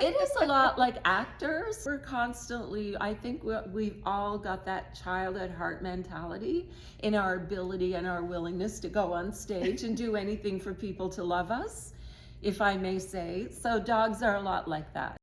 It is a lot like actors. We're constantly, I think we've all got that child at heart mentality in our ability and our willingness to go on stage and do anything for people to love us, if I may say. So dogs are a lot like that.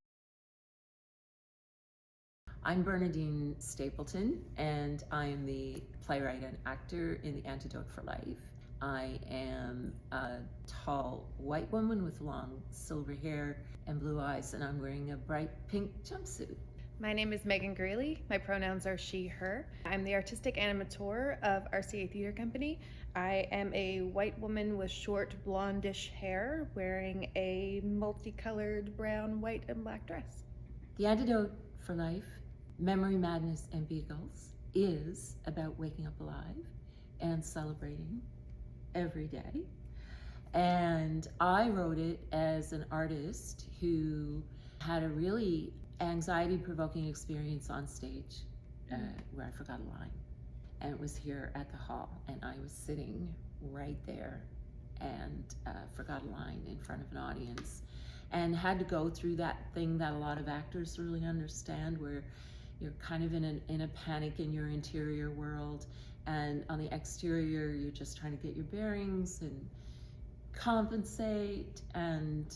I'm Bernardine Stapleton, and I am the playwright and actor in the Antidote for Life. I am a tall white woman with long silver hair and blue eyes, and I'm wearing a bright pink jumpsuit. My name is Meghan Greeley. My pronouns are she, her. I'm the artistic animateur of RCA Theatre Company. I am a white woman with short blondish hair wearing a multicolored brown, white, and black dress. The Antidote for Life, Memory, Madness, and Beagles is about waking up alive and celebrating every day. And I wrote it as an artist who had a really anxiety-provoking experience on stage where I forgot a line. And it was here at the hall, and I was sitting right there and forgot a line in front of an audience and had to go through that thing that a lot of actors really understand, where you're kind of in a panic in your interior world, and on the exterior you're just trying to get your bearings and compensate and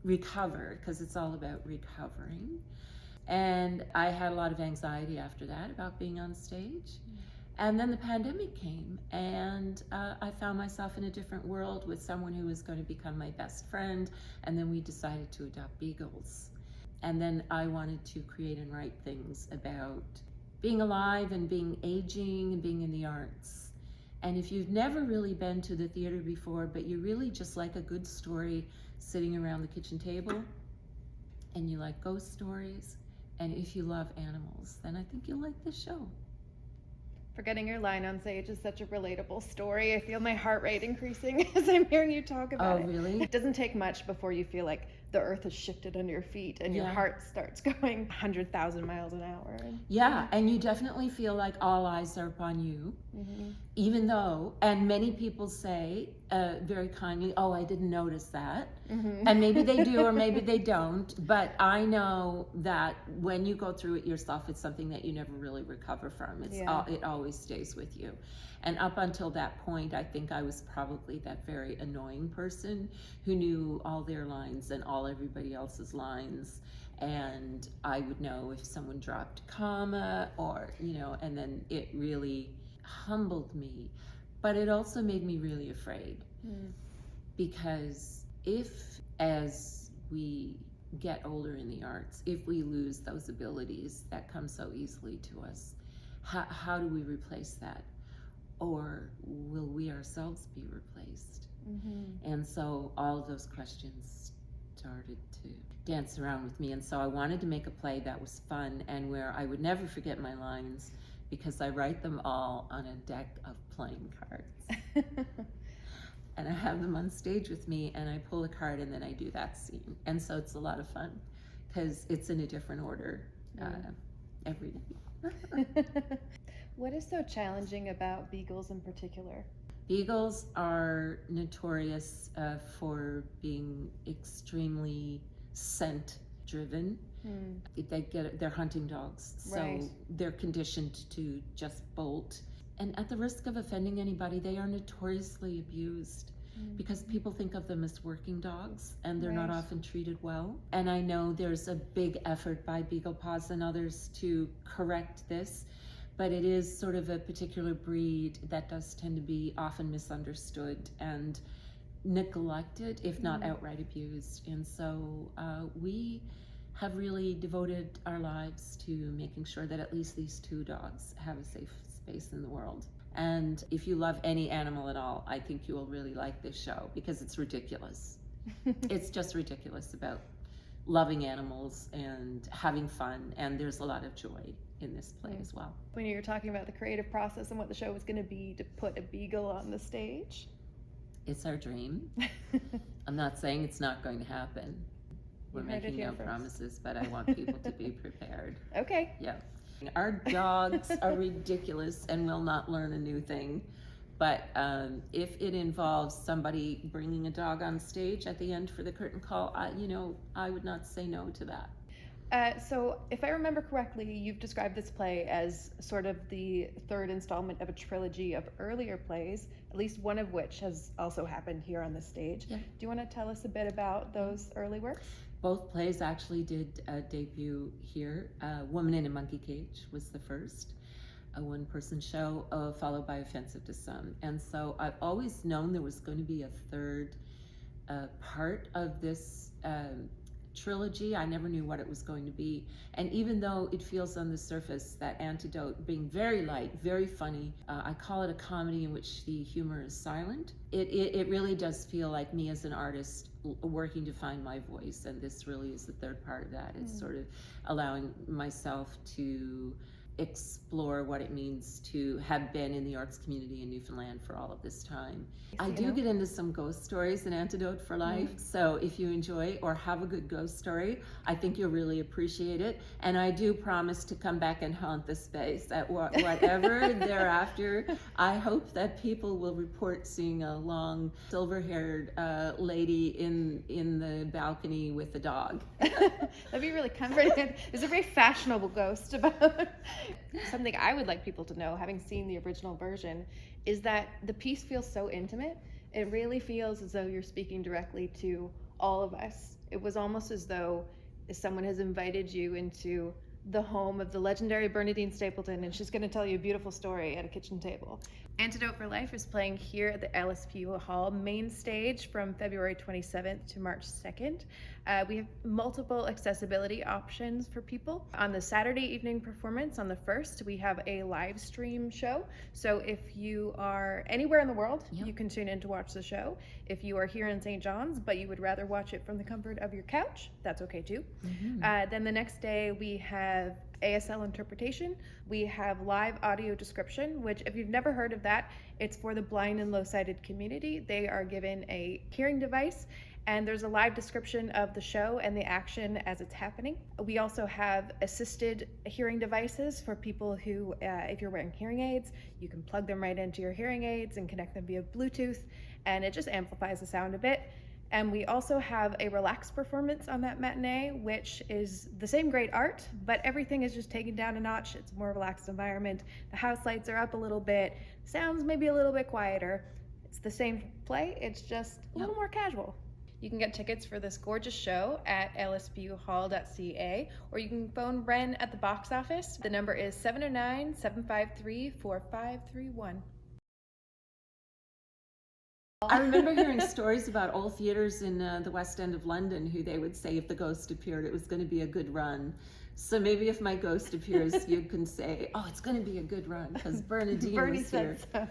recover, because it's all about recovering. And I had a lot of anxiety after that about being on stage. And then the pandemic came, and I found myself in a different world with someone who was going to become my best friend, and then we decided to adopt Beagles. And then I wanted to create and write things about being alive and being aging and being in the arts. And if you've never really been to the theater before, but you really just like a good story sitting around the kitchen table, and you like ghost stories, and if you love animals, then I think you'll like this show. Forgetting your line on stage is such a relatable story. I feel my heart rate increasing as I'm hearing you talk about it. Oh, really? It doesn't take much before you feel like the earth has shifted under your feet and your Yeah. heart starts going 100,000 miles an hour. Yeah, and you definitely feel like all eyes are upon you, even though, and many people say very kindly, oh, I didn't notice that. And maybe they do or maybe they don't, but I know that when you go through it yourself, it's something that you never really recover from. It always stays with you. And up until that point, I think I was probably that very annoying person who knew all their lines and all everybody else's lines. And I would know if someone dropped a comma or, and then it really humbled me. But it also made me really afraid. Because if, as we get older in the arts, if we lose those abilities that come so easily to us, how do we replace that? Or will we ourselves be replaced? And so all of those questions started to dance around with me. And so I wanted to make a play that was fun and where I would never forget my lines, because I write them all on a deck of playing cards. And I have them on stage with me, and I pull a card and then I do that scene. And so it's a lot of fun because it's in a different order every day. What is so challenging about Beagles in particular? Beagles are notorious for being extremely scent driven. They're hunting dogs, so they're conditioned to just bolt. And at the risk of offending anybody, they are notoriously abused because people think of them as working dogs, and they're not often treated well. And I know there's a big effort by Beagle Paws and others to correct this, but it is sort of a particular breed that does tend to be often misunderstood and neglected, if not outright abused. And so we have really devoted our lives to making sure that at least these two dogs have a safe space in the world. And if you love any animal at all, I think you will really like this show, because it's ridiculous. It's just ridiculous about loving animals and having fun, and there's a lot of joy in this play as well. When you were talking about the creative process and what the show was going to be to put a beagle on the stage, it's our dream. I'm not saying it's not going to happen. We're making no promises, but I want people to be prepared. Okay. Yeah. Our dogs are ridiculous and will not learn a new thing. But if it involves somebody bringing a dog on stage at the end for the curtain call, I would not say no to that. So if I remember correctly, you've described this play as sort of the third installment of a trilogy of earlier plays, at least one of which has also happened here on the stage. Yeah. Do you want to tell us a bit about those early works? Both plays actually did debut here. Woman in a Monkey Cage was the first, a one-person show, followed by Offensive to Some. And so I've always known there was going to be a third part of this trilogy. I never knew what it was going to be. And even though it feels on the surface that Antidote being very light, very funny, I call it a comedy in which the humor is silent. It really does feel like me as an artist working to find my voice, and this really is the third part of that. It's sort of allowing myself to explore what it means to have been in the arts community in Newfoundland for all of this time. I do get into some ghost stories in Antidote for Life, so if you enjoy or have a good ghost story, I think you'll really appreciate it. And I do promise to come back and haunt the space at whatever thereafter. I hope that people will report seeing a long silver-haired lady in the balcony with a dog. That'd be really comforting. There's a very fashionable ghost about something I would like people to know, having seen the original version, is that the piece feels so intimate. It really feels as though you're speaking directly to all of us. It was almost as though someone has invited you into the home of the legendary Bernardine Stapleton, and she's going to tell you a beautiful story at a kitchen table. Antidote for Life is playing here at the LSPU Hall main stage from February 27th to March 2nd. We have multiple accessibility options for people. On the Saturday evening performance, on the 1st, we have a live stream show. So if you are anywhere in the world, you can tune in to watch the show. If you are here in St. John's, but you would rather watch it from the comfort of your couch, that's okay too. Then the next day, we have ASL interpretation. We have live audio description, which if you've never heard of that, it's for the blind and low-sighted community. They are given a hearing device, and there's a live description of the show and the action as it's happening. We also have assisted hearing devices for people who, if you're wearing hearing aids, you can plug them right into your hearing aids and connect them via Bluetooth, and it just amplifies the sound a bit. And we also have a relaxed performance on that matinee, which is the same great art, but everything is just taken down a notch. It's a more relaxed environment. The house lights are up a little bit. Sounds maybe a little bit quieter. It's the same play, it's just a little more casual. You can get tickets for this gorgeous show at lspuhall.ca, or you can phone Ren at the box office. The number is 709-753-4531. I remember hearing stories about old theaters in the West End of London who they would say if the ghost appeared, it was going to be a good run. So maybe if my ghost appears, you can say, oh, it's going to be a good run because Bernardine was here. So.